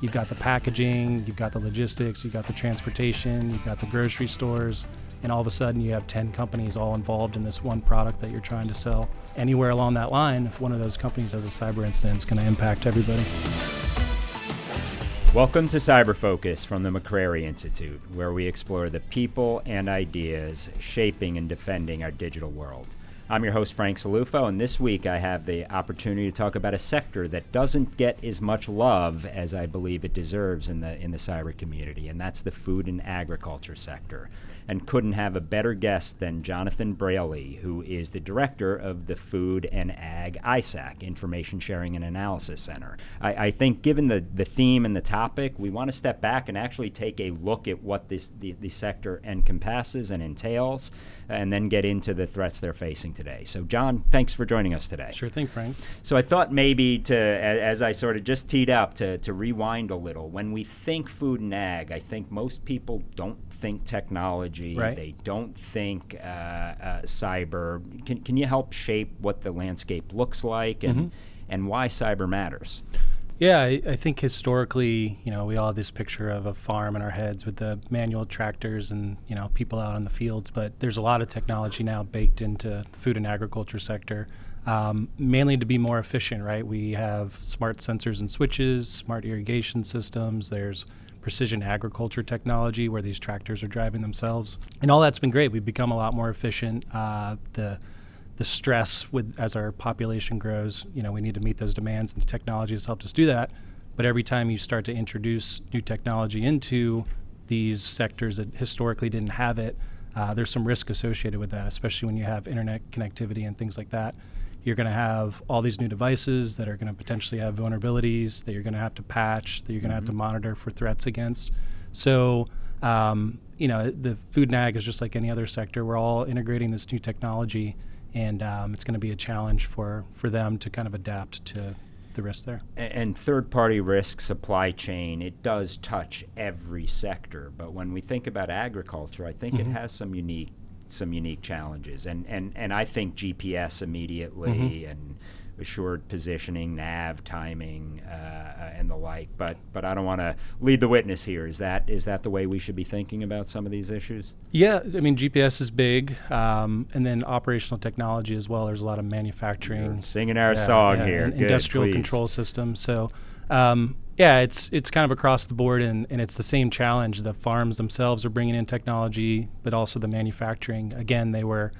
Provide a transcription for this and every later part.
You've got the packaging, you've got the logistics, you've got the transportation, you've got the grocery stores, and all of a sudden you have 10 companies all involved in this one product that you're trying to sell. Anywhere along that line, if one of those companies has a cyber incident, it's going to impact everybody. Welcome to Cyber Focus from the McCrary Institute, where we explore the people and ideas shaping and defending our digital world. I'm your host, Frank Cilluffo, and this week I have the opportunity to talk about a sector that doesn't get as much love as I believe it deserves in the cyber community, and that's the food and agriculture sector. And couldn't have a better guest than Jonathan Braley, who is the director of the Food and Ag-ISAC, Information Sharing and Analysis Center. I think given the theme and the topic, we want to step back and actually take a look at what the sector encompasses and entails, and then get into the threats they're facing today. So, John, thanks for joining us today. Sure thing, Frank. So I thought maybe as I sort of just teed up, to rewind a little. When we think food and ag, I think most people don't think technology. Right. They don't think cyber. Can you help shape what the landscape looks like and why cyber matters? Yeah, I think historically, we all have this picture of a farm in our heads with the manual tractors and, people out in the fields, but there's a lot of technology now baked into the food and agriculture sector, mainly to be more efficient, right? We have smart sensors and switches, smart irrigation systems, there's precision agriculture technology where these tractors are driving themselves, and all that's been great. We've become a lot more efficient. The stress as our population grows, we need to meet those demands, and the technology has helped us do that. But every time you start to introduce new technology into these sectors that historically didn't have it, there's some risk associated with that, especially when you have internet connectivity and things like that. You're going to have all these new devices that are going to potentially have vulnerabilities that you're going to have to patch, that you're going to have to monitor for threats against. So, the food and ag is just like any other sector. We're all integrating this new technology, and it's going to be a challenge for them to kind of adapt to the risks there. And third-party risk, supply chain, it does touch every sector. But when we think about agriculture, I think it has some unique challenges. And I think GPS immediately and assured positioning, nav timing, and the like. But I don't want to lead the witness here. Is that the way we should be thinking about some of these issues? Yeah, I mean, GPS is big, and then operational technology as well. There's a lot of manufacturing. You're singing our song here. And good, industrial please. Control systems. So, it's kind of across the board, and it's the same challenge. The farms themselves are bringing in technology, but also the manufacturing. Again, they were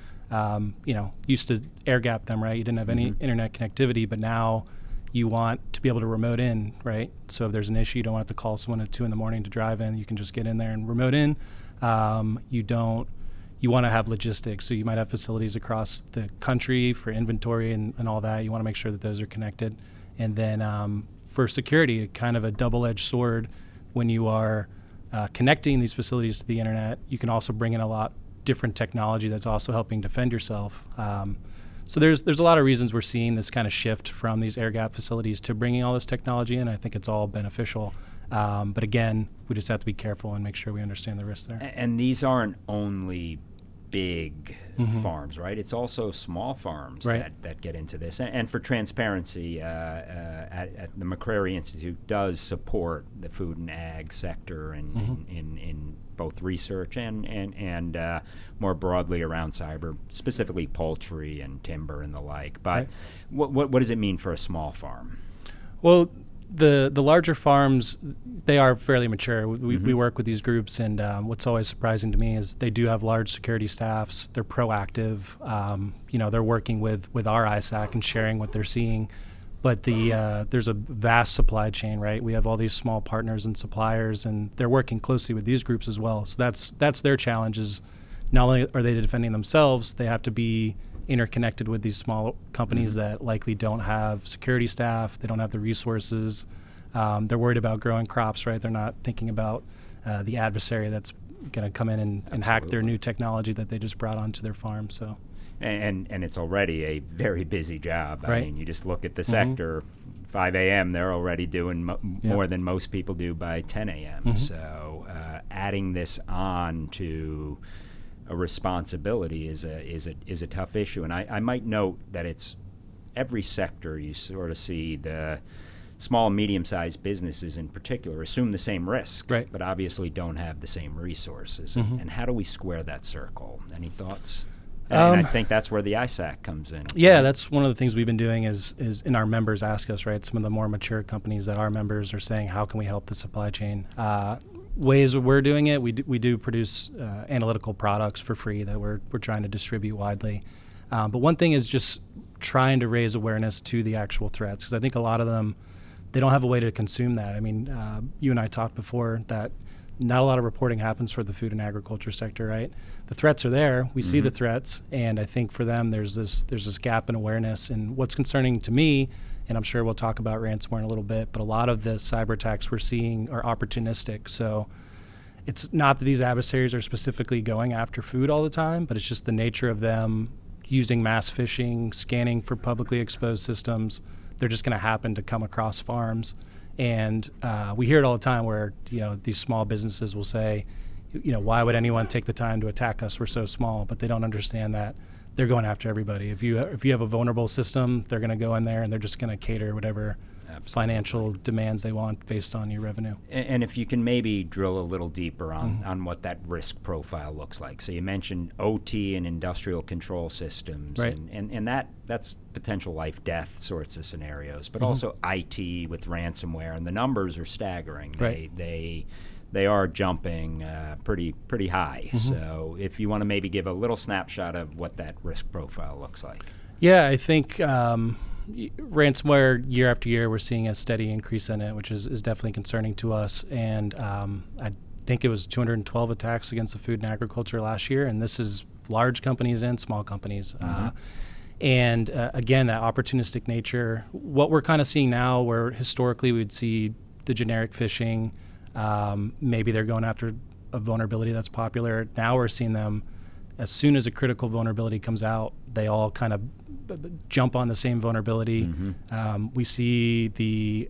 used to air gap them, right? You didn't have any internet connectivity, but now you want to be able to remote in, right? So if there's an issue, you don't have to call someone at 2 a.m. to drive in. You can just get in there and remote in. You want to have logistics. So you might have facilities across the country for inventory and all that. You want to make sure that those are connected. And then for security, kind of a double-edged sword. When you are connecting these facilities to the internet, you can also bring in a lot different technology that's also helping defend yourself. So there's a lot of reasons we're seeing this kind of shift from these air gap facilities to bringing all this technology in. I think it's all beneficial. But again, we just have to be careful and make sure we understand the risks there. And these aren't only big farms, right? It's also small farms that get into this. And for transparency, at the McCrary Institute does support the food and ag sector in both research and more broadly around cyber, specifically poultry and timber and the like. But what does it mean for a small farm? Well, the larger farms, they are fairly mature. We work with these groups, and what's always surprising to me is they do have large security staffs. They're proactive. They're working with our ISAC and sharing what they're seeing. But there's a vast supply chain, right? We have all these small partners and suppliers, and they're working closely with these groups as well. So that's their challenge. Is not only are they defending themselves, they have to be interconnected with these small companies that likely don't have security staff. They don't have the resources. They're worried about growing crops, right? They're not thinking about the adversary that's going to come in and hack their new technology that they just brought onto their farm. So. And it's already a very busy job. Right. I mean, you just look at the sector, 5 a.m., they're already doing more than most people do by 10 a.m. So adding this on to a responsibility is a tough issue. And I might note that it's every sector you sort of see the small and medium-sized businesses in particular assume the same risk, right, but obviously don't have the same resources. And how do we square that circle? Any thoughts? And I think that's where the ISAC comes in. Yeah, right? That's one of the things we've been doing is in our members ask us, right? Some of the more mature companies that our members are saying, how can we help the supply chain? Ways we're doing it, we do produce analytical products for free that we're trying to distribute widely. But one thing is just trying to raise awareness to the actual threats, because I think a lot of them, they don't have a way to consume that. I mean, you and I talked before that not a lot of reporting happens for the food and agriculture sector, right? The threats are there. We see the threats, and I think for them there's this gap in awareness. And what's concerning to me, and I'm sure we'll talk about ransomware in a little bit, but a lot of the cyber attacks we're seeing are opportunistic. So it's not that these adversaries are specifically going after food all the time, but it's just the nature of them using mass phishing, scanning for publicly exposed systems. They're just going to happen to come across farms. And we hear it all the time where, these small businesses will say, why would anyone take the time to attack us? We're so small. But they don't understand that they're going after everybody. If you have a vulnerable system, they're going to go in there and they're just going to cater whatever financial demands they want based on your revenue. And if you can maybe drill a little deeper on what that risk profile looks like. So you mentioned OT and industrial control systems, right, and that's potential life-death sorts of scenarios, but also IT with ransomware, and the numbers are staggering. Right. They are jumping pretty high. So if you want to maybe give a little snapshot of what that risk profile looks like. Yeah, I think ransomware, year after year, we're seeing a steady increase in it, which is definitely concerning to us. And I think it was 212 attacks against the food and agriculture last year, and this is large companies and small companies. And again, that opportunistic nature, what we're kind of seeing now, where historically we'd see the generic phishing, maybe they're going after a vulnerability that's popular. Now we're seeing them, as soon as a critical vulnerability comes out, they all kind of jump on the same vulnerability. We see the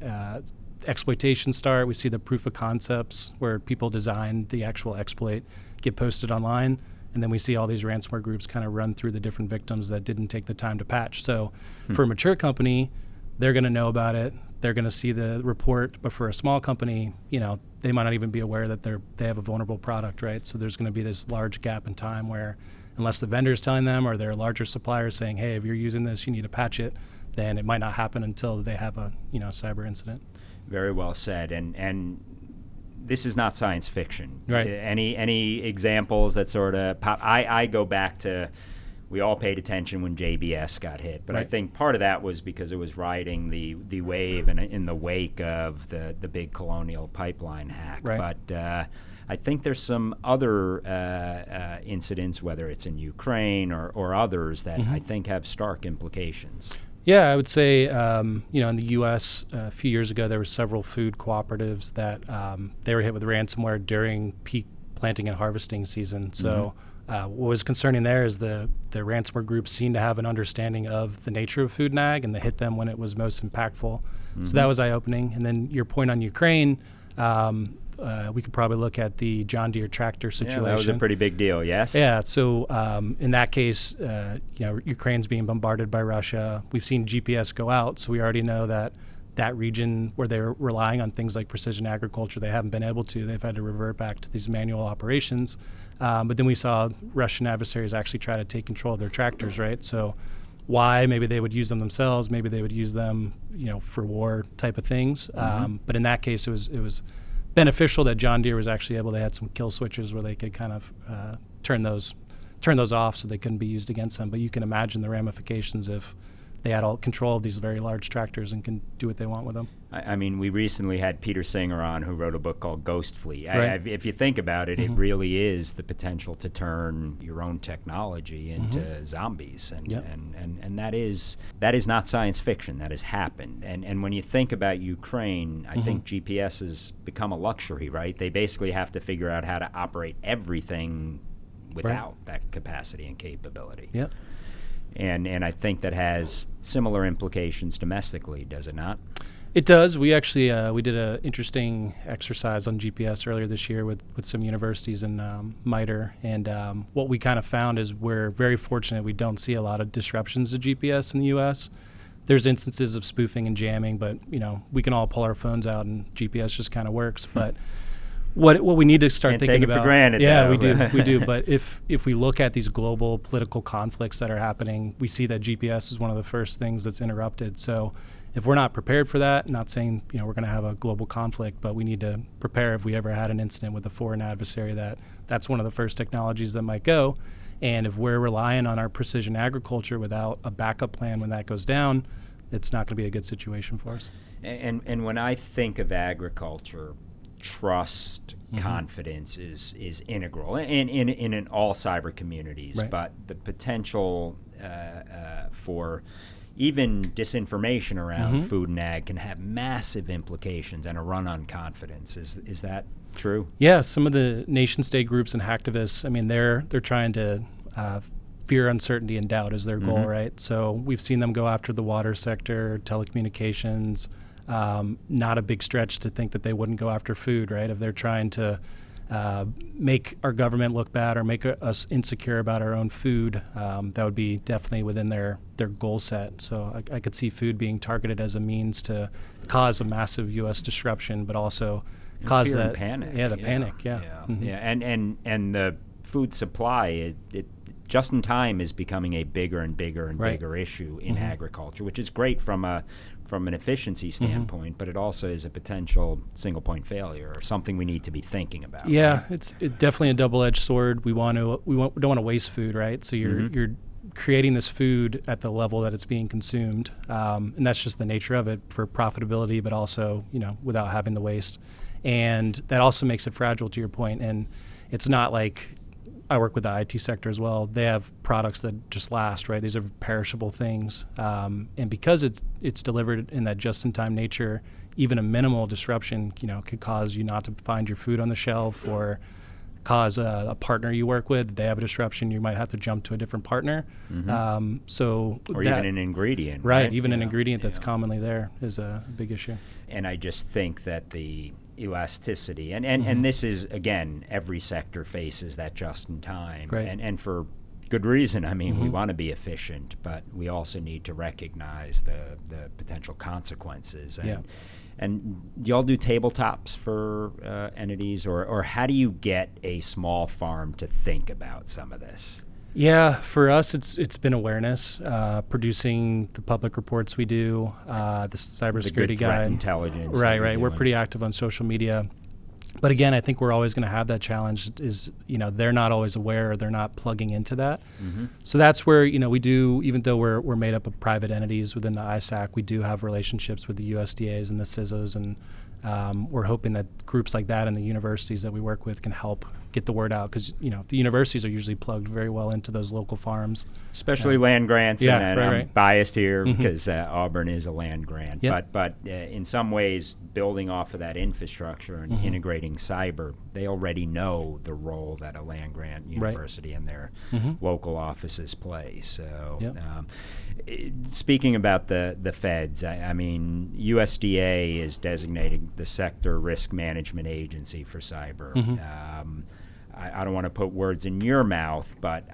exploitation start. We see the proof of concepts where people design the actual exploit get posted online. And then we see all these ransomware groups kind of run through the different victims that didn't take the time to patch. So for a mature company, they're going to know about it. They're going to see the report. But for a small company, they might not even be aware that they have a vulnerable product, right? So there's going to be this large gap in time where, unless the vendor's telling them or their larger suppliers saying, hey, if you're using this, you need to patch it, then it might not happen until they have a cyber incident. Very well said. And this is not science fiction. Right. Any examples that sort of pop? I go back to, we all paid attention when JBS got hit, but right. I think part of that was because it was riding the wave and in the wake of the big Colonial Pipeline hack. Right. But I think there's some other incidents, whether it's in Ukraine or others, that I think have stark implications. Yeah, I would say, in the U.S. A few years ago, there were several food cooperatives that they were hit with ransomware during peak planting and harvesting season. So what was concerning there is the ransomware groups seemed to have an understanding of the nature of food and ag, and they hit them when it was most impactful. So that was eye-opening. And then your point on Ukraine, we could probably look at the John Deere tractor situation. Yeah, that was a pretty big deal, yes? Yeah, so in that case, Ukraine's being bombarded by Russia. We've seen GPS go out, so we already know that region where they're relying on things like precision agriculture, they haven't been able to. They've had to revert back to these manual operations. But then we saw Russian adversaries actually try to take control of their tractors, right? So why? Maybe they would use them themselves. Maybe they would use them, for war type of things. But in that case, it was beneficial that John Deere was actually able. They had some kill switches where they could kind of turn those off so they couldn't be used against them. But you can imagine the ramifications if they had all control of these very large tractors and can do what they want with them. I mean, we recently had Peter Singer on, who wrote a book called Ghost Fleet. Right. If you think about it, it really is the potential to turn your own technology into zombies, and that is not science fiction. That has happened. And when you think about Ukraine, I think GPS has become a luxury, right? They basically have to figure out how to operate everything without that capacity and capability. Yep. And I think that has similar implications domestically, does it not? It does. We actually we did an interesting exercise on GPS earlier this year with some universities in MITRE, and what we kind of found is we're very fortunate we don't see a lot of disruptions to GPS in the U.S. there's instances of spoofing and jamming, but we can all pull our phones out and GPS just kind of works. But what we need to start Can't thinking take it about, for granted, yeah, though. we do. But if we look at these global political conflicts that are happening, we see that GPS is one of the first things that's interrupted. So if we're not prepared for that, not saying we're going to have a global conflict, but we need to prepare if we ever had an incident with a foreign adversary, that's one of the first technologies that might go. And if we're relying on our precision agriculture without a backup plan when that goes down, it's not going to be a good situation for us. And when I think of agriculture, trust, confidence is integral in all cyber communities. Right. But the potential for even disinformation around food and ag can have massive implications and a run on confidence. Is that true? Yeah, some of the nation state groups and hacktivists, they're trying to fear, uncertainty, and doubt is their goal, right? So we've seen them go after the water sector, telecommunications. Not a big stretch to think that they wouldn't go after food, right? If they're trying to make our government look bad or make us insecure about our own food, that would be definitely within their goal set. So I could see food being targeted as a means to cause a massive U.S. disruption, but also cause fear that and panic. Yeah, the panic. Yeah. And the food supply, it just in time is becoming a bigger and bigger and bigger issue in agriculture, which is great from an efficiency standpoint, but it also is a potential single point failure or something we need to be thinking about. Yeah, right? it's definitely a double-edged sword. We don't want to waste food, right? So you're creating this food at the level that it's being consumed, and that's just the nature of it for profitability, but also without having the waste, and that also makes it fragile, to your point. And it's not like, I work with the IT sector as well. They have products that just last, right? These are perishable things. And because it's delivered in that just-in-time nature, even a minimal disruption, could cause you not to find your food on the shelf or cause a partner you work with. They have a disruption, you might have to jump to a different partner. Or even an ingredient. Right, even an ingredient that's commonly there is a big issue. And I just think that the elasticity, and this is, again, every sector faces that just in time, right. and for good reason. We want to be efficient, but we also need to recognize the potential consequences. And do y'all do tabletops for entities, or how do you get a small farm to think about some of this? Yeah, for us, it's been awareness, producing the public reports we do, the cybersecurity guide, intelligence. Right. We're pretty active on social media, but again, I think we're always going to have that challenge. Is they're not always aware, or they're not plugging into that. So that's where we do, even though we're made up of private entities within the ISAC, we do have relationships with the USDAs and the CISAs, and we're hoping that groups like that and the universities that we work with can help get the word out, because the universities are usually plugged very well into those local farms, especially land grants. Yeah, and right. I'm biased here because Auburn is a land grant. Yep. But in some ways, building off of that infrastructure and integrating cyber, they already know the role that a land grant university and their local offices play. So. Yep. Speaking about the feds, USDA is designated the sector risk management agency for cyber. I don't want to put words in your mouth, but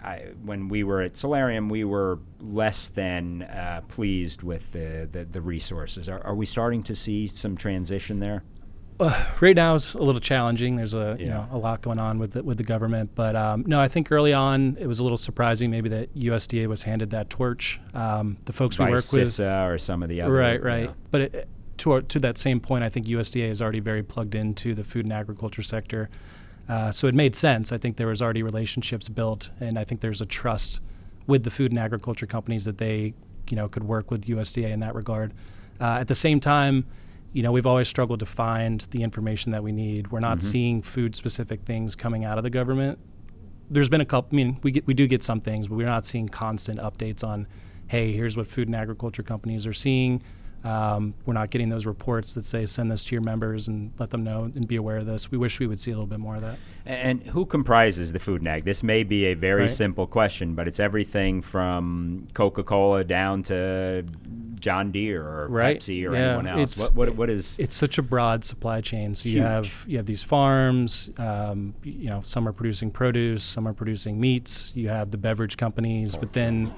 when we were at Solarium, we were less than pleased with the resources. Are we starting to see some transition there? Right now it's a little challenging. There's a lot going on with the government, but no, I think early on it was a little surprising maybe that USDA was handed that torch. The folks we work with, CISA or some of the other, right. But to that same point, I think USDA is already very plugged into the food and agriculture sector, so it made sense. I think there was already relationships built, and I think there's a trust with the food and agriculture companies that they could work with USDA in that regard. At the same time, we've always struggled to find the information that we need. We're not seeing food-specific things coming out of the government. There's been a couple. We do get some things, but we're not seeing constant updates on, hey, here's what food and agriculture companies are seeing. We're not getting those reports that say send this to your members and let them know and be aware of this. We wish we would see a little bit more of that. And who comprises the food and ag? This may be a very simple question, but it's everything from Coca-Cola down to John Deere or Pepsi or anyone else. What is? It's such a broad supply chain. So huge. you have these farms. Some are producing produce, some are producing meats. You have the beverage companies, but then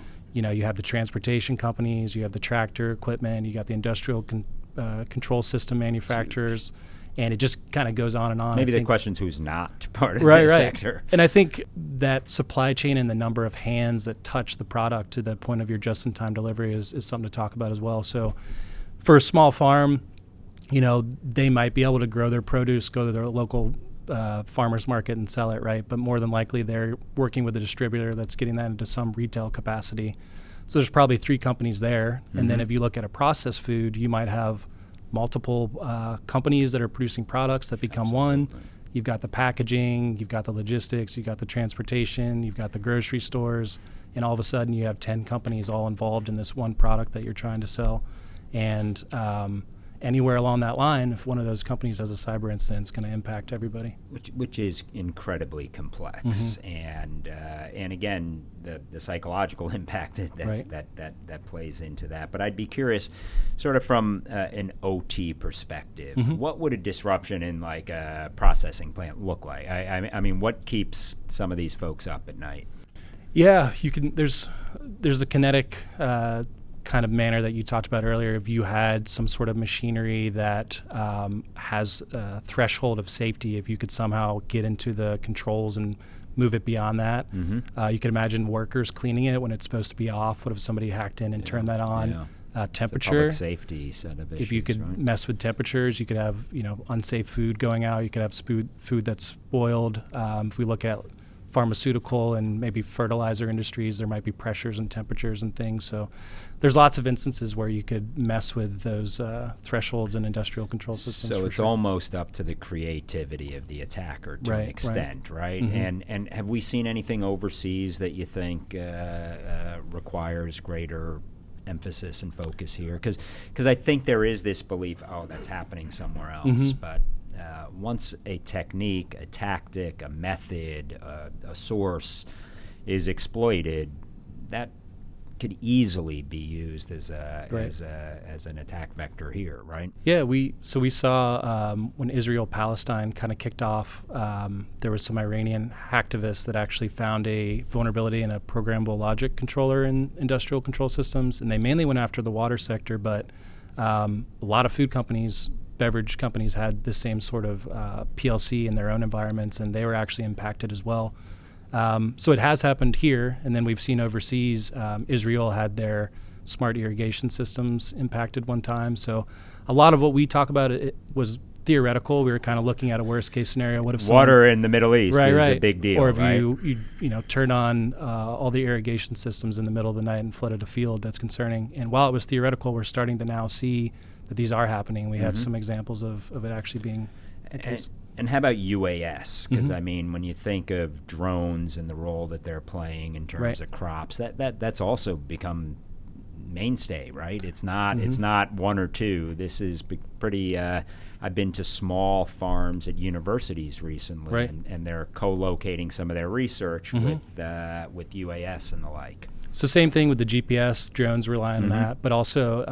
You have the transportation companies, you have the tractor equipment, you got the industrial control system manufacturers, and it just kind of goes on and on. Maybe the question's who's not part of right. this sector. And I think that supply chain and the number of hands that touch the product to the point of your just-in-time delivery is something to talk about as well. So for a small farm, they might be able to grow their produce, go to their local farmer's market and sell it, right? But more than likely, they're working with a distributor that's getting that into some retail capacity. So there's probably 3 companies there. And then if you look at a processed food, you might have multiple companies that are producing products that become one. You've got the packaging, you've got the logistics, you've got the transportation, you've got the grocery stores, and all of a sudden you have 10 companies all involved in this one product that you're trying to sell. And anywhere along that line, if one of those companies has a cyber incident, it's going to impact everybody. Which is incredibly complex, and again, the psychological impact that plays into that. But I'd be curious, sort of from an OT perspective, what would a disruption in like a processing plant look like? I mean, what keeps some of these folks up at night? Yeah, you can. There's a kinetic kind of manner that you talked about earlier. If you had some sort of machinery that has a threshold of safety, if you could somehow get into the controls and move it beyond that, you could imagine workers cleaning it when it's supposed to be off. What if somebody hacked in and turned that on? Temperature, it's a public safety set of issues. If you could mess with temperatures, you could have unsafe food going out. You could have food that's spoiled. If we look at pharmaceutical and maybe fertilizer industries, there might be pressures and temperatures and things. So there's lots of instances where you could mess with those thresholds in industrial control systems. So it's almost up to the creativity of the attacker to an extent, right? And have we seen anything overseas that you think requires greater emphasis and focus here? Because I think there is this belief, that's happening somewhere else, but once a technique, a tactic, a method, a source is exploited, that could easily be used as an attack vector here, right? Yeah, we saw when Israel-Palestine kind of kicked off, there was some Iranian hacktivists that actually found a vulnerability in a programmable logic controller in industrial control systems, and they mainly went after the water sector, but a lot of food companies, beverage companies had the same sort of PLC in their own environments, and they were actually impacted as well. So it has happened here, and then we've seen overseas, Israel had their smart irrigation systems impacted one time. So a lot of what we talk about it was theoretical. We were kind of looking at a worst case scenario. What if water in the Middle East is a big deal, or if you turn on all the irrigation systems in the middle of the night and flooded a field, that's concerning. And while it was theoretical, we're starting to now see that these are happening. We have some examples of it actually being the case. And how about UAS? Because I mean, when you think of drones and the role that they're playing in terms of crops, that's also become mainstay, right? It's not one or two. This is pretty. I've been to small farms at universities recently, and they're co-locating some of their research with UAS and the like. So same thing with the GPS. Drones rely on that, but also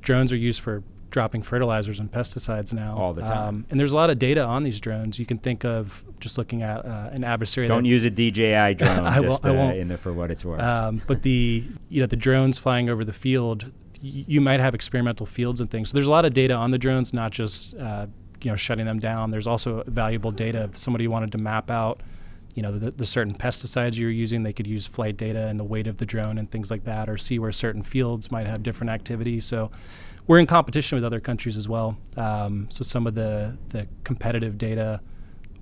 drones are used for dropping fertilizers and pesticides now all the time. And there's a lot of data on these drones. You can think of just looking at an adversary. Don't use a DJI drone. I won't. In there for what it's worth. But the drones flying over the field, you might have experimental fields and things. So there's a lot of data on the drones, not just shutting them down. There's also valuable data. If somebody wanted to map out the certain pesticides you're using, they could use flight data and the weight of the drone and things like that, or see where certain fields might have different activity. So we're in competition with other countries as well. So some of the competitive data,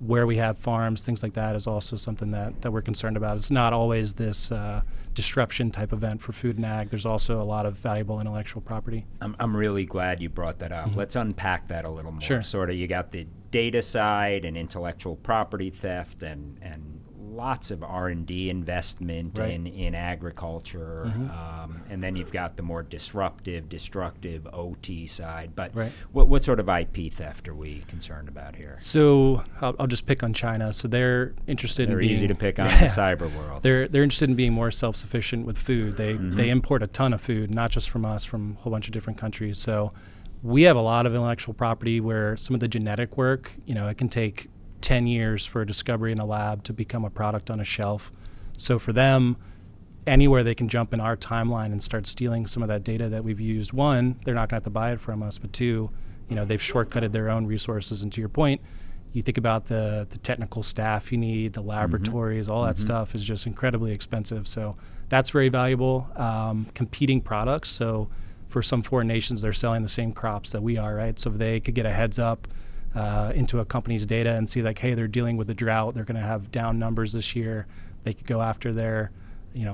where we have farms, things like that, is also something that we're concerned about. It's not always this disruption type event for food and ag. There's also a lot of valuable intellectual property. I'm really glad you brought that up. Let's unpack that a little more. Sure. Sort of, you got the data side and intellectual property theft and lots of R&D investment in agriculture, and then you've got the more destructive OT side. But what sort of IP theft are we concerned about here? So I'll just pick on China. So they're interested they're in being easy to pick on in the cyber world. They're interested in being more self-sufficient with food. They import a ton of food, not just from us, from a whole bunch of different countries. So we have a lot of intellectual property where some of the genetic work, it can take 10 years for a discovery in a lab to become a product on a shelf. So for them, anywhere they can jump in our timeline and start stealing some of that data that we've used. One, they're not going to have to buy it from us, but two, they've shortcutted their own resources. And to your point, you think about the technical staff you need, the laboratories, all that stuff is just incredibly expensive. So that's very valuable. Competing products. So for some foreign nations, they're selling the same crops that we are, right? So if they could get a heads up into a company's data and see like, hey, they're dealing with a drought, they're going to have down numbers this year, they could go after their,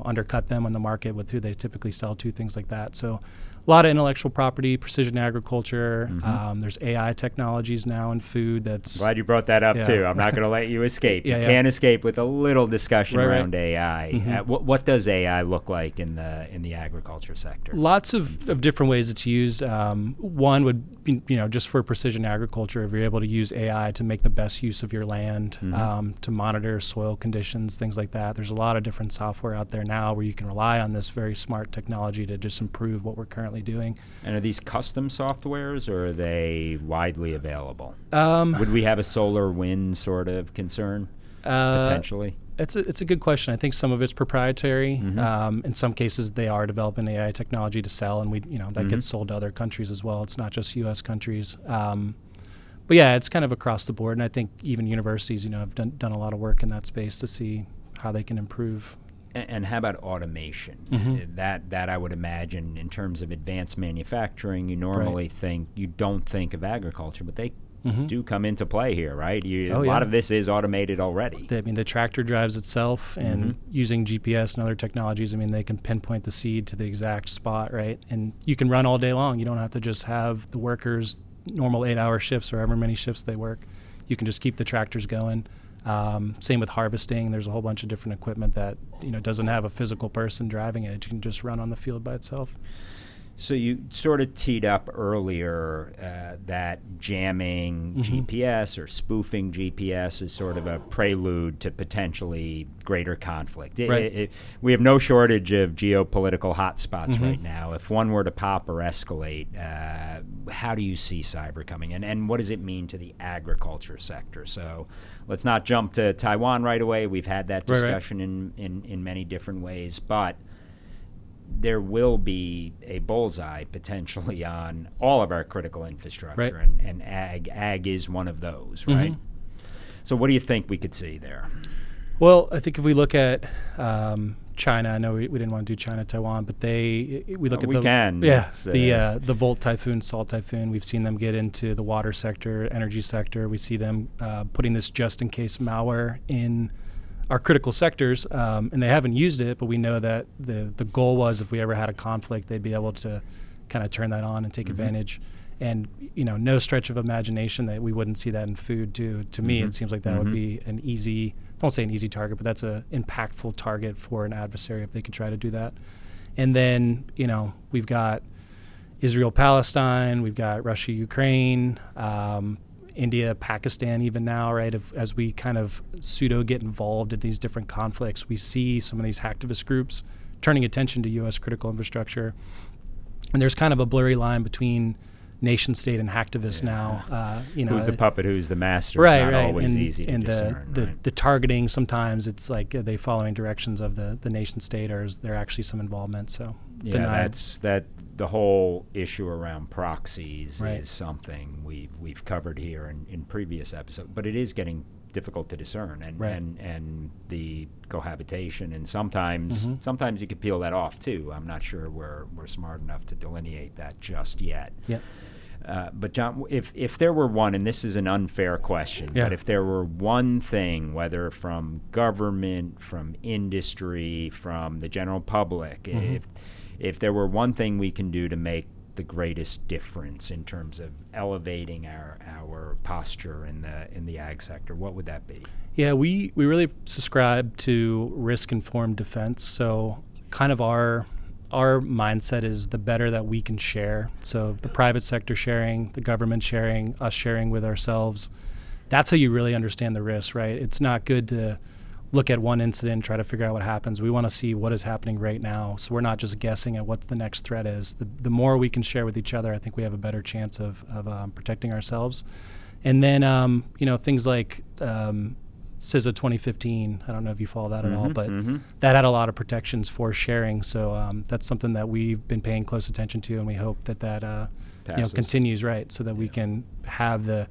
undercut them on the market with who they typically sell to, things like that. So a lot of intellectual property, precision agriculture. There's AI technologies now in food. That's glad you brought that up too. I'm not going to let you escape. You can't escape with a little discussion around AI. What does AI look like in the agriculture sector? Lots of different ways it's used. One would be, just for precision agriculture, if you're able to use AI to make the best use of your land, to monitor soil conditions, things like that. There's a lot of different software out there now where you can rely on this very smart technology to just improve what we're currently doing. And are these custom softwares or are they widely available? Would we have a solar wind sort of concern potentially? It's a good question. I think some of it's proprietary. In some cases, they are developing AI technology to sell, and that gets sold to other countries as well. It's not just U.S. countries. But yeah, it's kind of across the board, and I think even universities, have done a lot of work in that space to see how they can improve. And how about automation? That I would imagine in terms of advanced manufacturing, you normally you don't think of agriculture, but they do come into play here, right? A lot of this is automated already. The tractor drives itself, and using GPS and other technologies, they can pinpoint the seed to the exact spot, right? And you can run all day long. You don't have to just have the workers normal 8-hour shifts or however many shifts they work. You can just keep the tractors going. Same with harvesting. There's a whole bunch of different equipment that doesn't have a physical person driving it. It can just run on the field by itself. So you sort of teed up earlier that jamming GPS or spoofing GPS is sort of a prelude to potentially greater conflict. We have no shortage of geopolitical hotspots right now. If one were to pop or escalate, how do you see cyber coming in? And what does it mean to the agriculture sector? So let's not jump to Taiwan right away. We've had that discussion in many different ways, but there will be a bullseye potentially on all of our critical infrastructure, and ag is one of those, right? So what do you think we could see there? Well, I think if we look at China, I know we didn't want to do China, Taiwan, but the Volt typhoon, Salt typhoon. We've seen them get into the water sector, energy sector. We see them putting this just-in-case malware in our critical sectors, and they haven't used it, but we know that the goal was if we ever had a conflict, they'd be able to kind of turn that on and take advantage. And no stretch of imagination that we wouldn't see that in food too. To me, it seems like that would be an easy, don't say an easy target, but that's an impactful target for an adversary if they could try to do that. And then we've got Israel, Palestine, we've got Russia, Ukraine, India, Pakistan, even now, right? As we kind of pseudo get involved in these different conflicts, we see some of these hacktivist groups turning attention to U.S. critical infrastructure. And there's kind of a blurry line between nation state and hacktivists now. Who's the puppet, who's the master? Right, it's not right. always easy to discern. The targeting, sometimes it's like, are they following directions of the nation state, or is there actually some involvement? So that's the whole issue around proxies is something we've covered here in previous episodes, but it is getting difficult to discern, and the cohabitation, and sometimes you can peel that off too. I'm not sure we're smart enough to delineate that just yet. But John, if there were one, and this is an unfair question, but if there were one thing, whether from government, from industry, from the general public, if there were one thing we can do to make the greatest difference in terms of elevating our posture in the ag sector, what would that be? Yeah, we really subscribe to risk-informed defense. So kind of our mindset is the better that we can share. So the private sector sharing, the government sharing, us sharing with ourselves, that's how you really understand the risk, right? It's not good to look at one incident and try to figure out what happens. We want to see what is happening right now. So we're not just guessing at what the next threat is. The more we can share with each other, I think we have a better chance of protecting ourselves. And then, things like CISA 2015. I don't know if you follow that at all, but that had a lot of protections for sharing. So that's something that we've been paying close attention to, and we hope that continues, right, so that we can have the,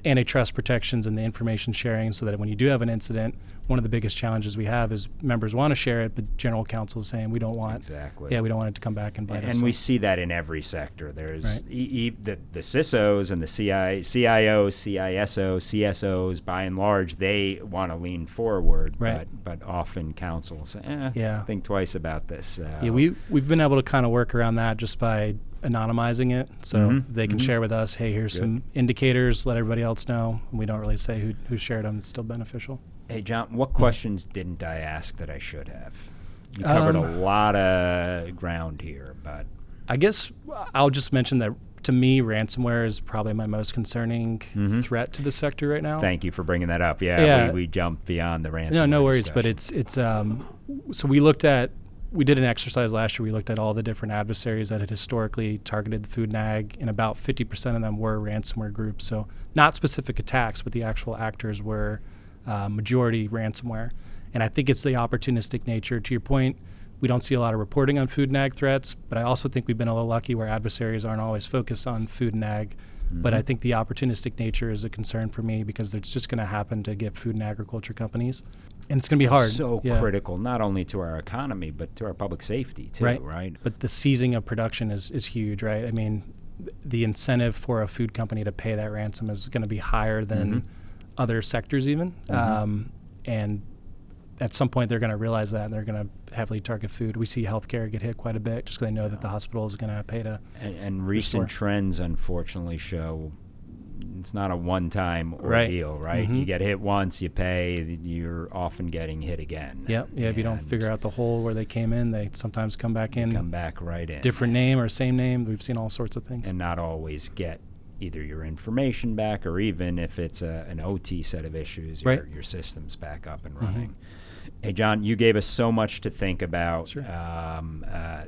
antitrust protections and the information sharing, so that when you do have an incident, one of the biggest challenges we have is members want to share it, but general counsel is saying we don't want we don't want it to to come back and bite us. And we see that in every sector. There's the CISOs and the CIOs, CISOs, CSOs, by and large, they want to lean forward, but often counsel say, think twice about this. We've been able to kind of work around that just by anonymizing it, so they can share with us, hey, here's some indicators, let everybody else know. We don't really say who shared them. It's still beneficial. Hey, John, what questions didn't I ask that I should have? You covered a lot of ground here, but I guess I'll just mention that to me, ransomware is probably my most concerning threat to the sector right now. Thank you for bringing that up. We jumped beyond the ransomware. No worries, discussion. but it's so we did an exercise last year. We looked at all the different adversaries that had historically targeted the food and ag, and about 50% of them were ransomware groups. So not specific attacks, but the actual actors were majority ransomware. And I think it's the opportunistic nature. To your point, we don't see a lot of reporting on food and ag threats, but I also think we've been a little lucky where adversaries aren't always focused on food and ag. But I think the opportunistic nature is a concern for me, because it's just going to happen to get food and agriculture companies. And it's going to be hard. So critical, not only to our economy, but to our public safety too, right? But the seizing of production is huge, right? I mean, the incentive for a food company to pay that ransom is going to be higher than other sectors even. And at some point, they're going to realize that, and they're going to heavily target food. We see healthcare get hit quite a bit just because they know that the hospital is going to pay to And recent trends, unfortunately, show it's not a one-time ordeal, right? You get hit once, you pay, you're often getting hit again. If you don't figure out the hole where they came in, they sometimes come back in. Come back right in. Different name or same name. We've seen all sorts of things. And not always get either your information back, or even if it's an OT set of issues, your system's back up and running. Hey, John, you gave us so much to think about. Sure.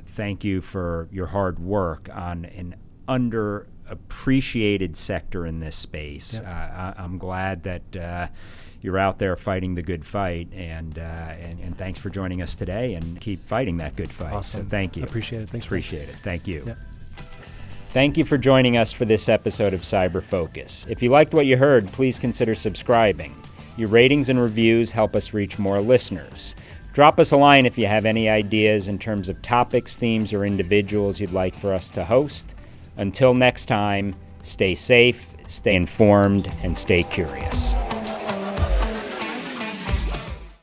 Thank you for your hard work on an underappreciated sector in this space. I'm glad that you're out there fighting the good fight, and thanks for joining us today, and keep fighting that good fight. Awesome. So thank you. I appreciate it. Thanks. Appreciate it. Thank you. Yep. Thank you for joining us for this episode of Cyber Focus. If you liked what you heard, please consider subscribing. Your ratings and reviews help us reach more listeners. Drop us a line if you have any ideas in terms of topics, themes, or individuals you'd like for us to host. Until next time, stay safe, stay informed, and stay curious.